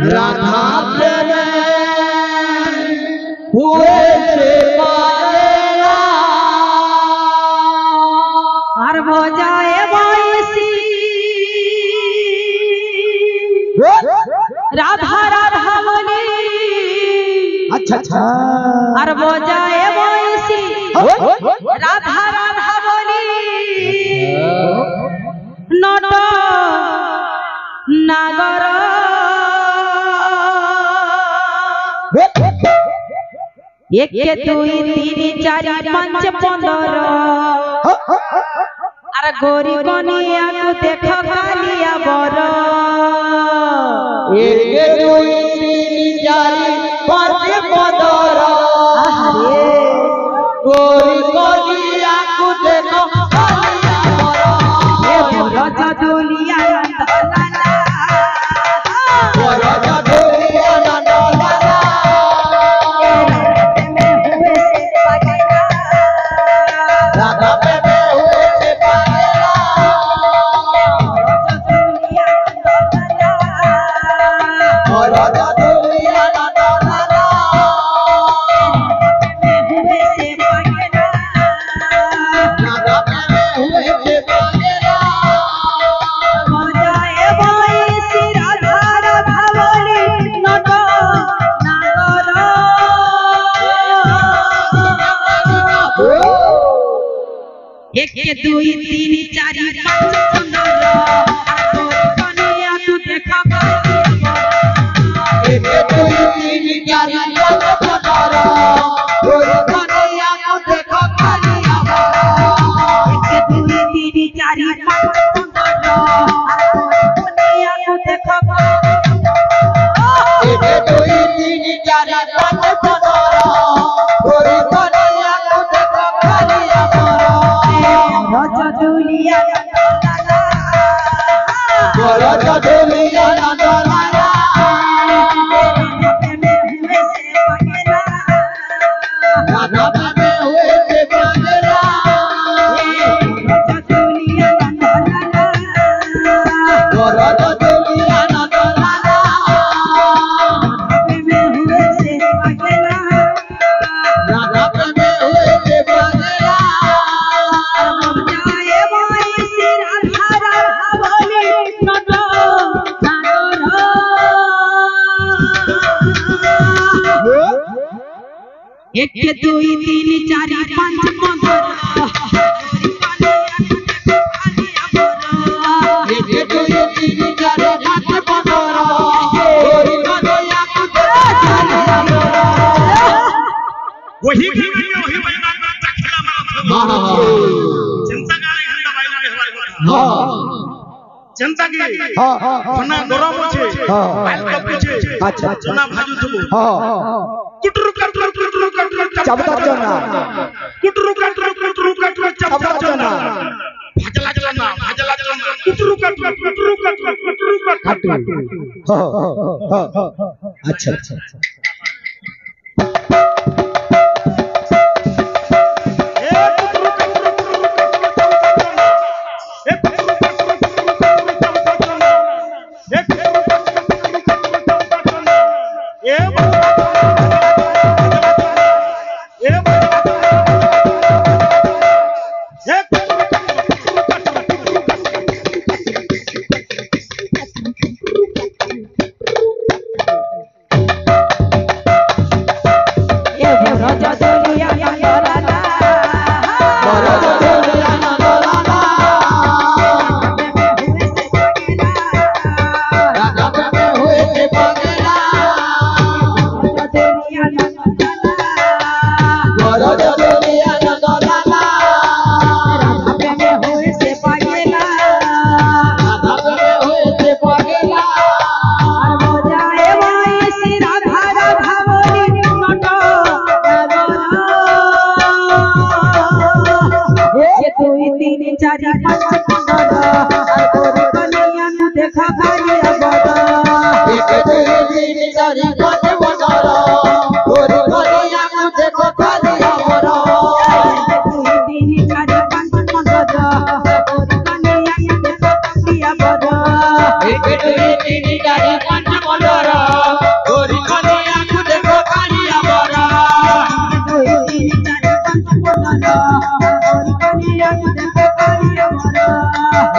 রাধা প্রেমে হয়েছে পাগলা আর বোঝায় বয়সী রাধা রাধা বলে আচ্ছা আচ্ছা আর বোঝায় বয়সী রাধা রাধা বলে নট নাগর একে দুই তিন চারি পাঁচ 15 আর গরি কনিয়াকু দেখ কালিয়া বড় একে দুই তিন চারি পাঁচ 15 গরি কনিয়াকু দেখ কালিয়া বড় এ বড় জদুলিয়া দলালা বড় জদুলিয়া দলালা রাধা প্রেমে হয়েছে পাগলা বড় জদুলিয়া দলালা রাধা প্রেমে হয়েছে পাগলা एक दुई तीन चार पाँच 15 देखा एके दुई तीन चारि पाँच 15 गरी कनियाकु देख कालिया बड़ एक दुई तीन चार पाँच 15 देख एके दुई तीन चारि पाँच 15 गरी कनियाकु देख कालिया बड़ रजदुलिया बड़ जदुलिया दलाला राधा प्रेमे हয়েছে পাগলা বড় জদুলিয়া দলালা রাধা প্রেমে হয়েছে পাগলা एक दुई तीन चार पाँच 15 एके दुई तीन चारि पाँच 15 गरी कनियाकु देख कालिया बड़ वही भी नहीं वही बजना चखला मारा हाँ हाँ जनता का हंदा बाइला रे हवाई हाँ जनता की हाँ हाँ फना गरम আছে हाँ বাইল কপছে আচ্ছা জনা ভাজু থবো हाँ কুটরু কাটরু চাবতার জন্য কুটরু কাটরু চাপতার জন্য ভাজলা জনা কুটরু কাটরু কাটু हाँ हाँ हाँ अच्छा अच्छा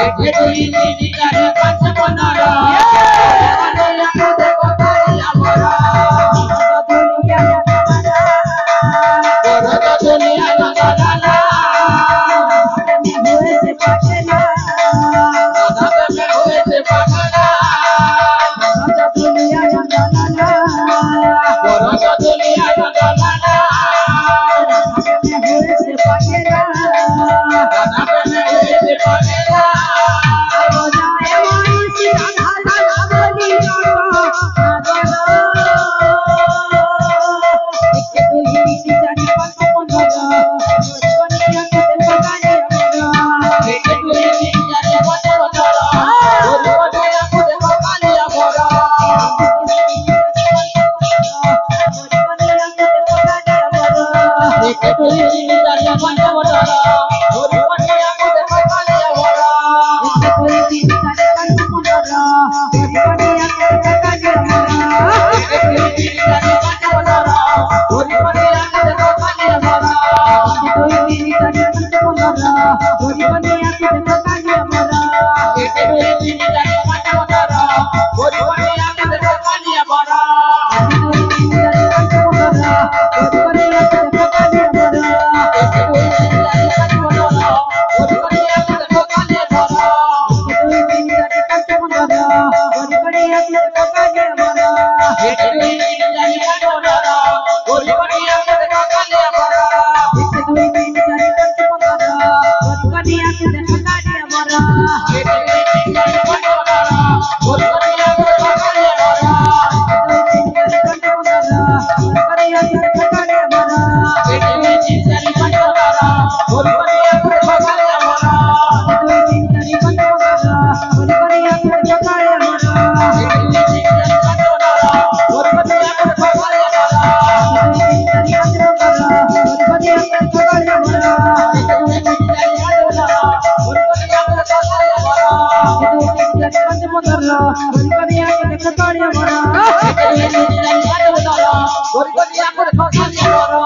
Eke dui tini cari panca monara. Kani aku dekho kali amara. Koroto dunia nanggalana. Nanabe me huye se pagana. Koroto dunia nanggalana. Nanabe me huye se pagana. Eke dui tini cari panca monara. Kani aku dekho kali amara. Eke dui tini cari panca monara. Kani aku dekho kali amara. Eke dui tini cari panca monara. Kani aku dekho kali amara. Eke dui tini cari panca monara. Kani aku dekho kali amara. Eke dui tini cari panca monara. Kani aku dekho kali amara. Eke dui tini cari panca monara. Kani aku dekho kali amara. Eke dui tini cari panca monara. Kani aku dekho kali amara. Eke dui tini cari panca monara. Kani aku dekho kali amara. Eke dui tini cari panca monara. Kani aku dekho kali amara. Eke dui tini cari panca monara. Kani aku dekho kali amara. Eke dui tini cari panca monara. Kani aku dekho kali amara.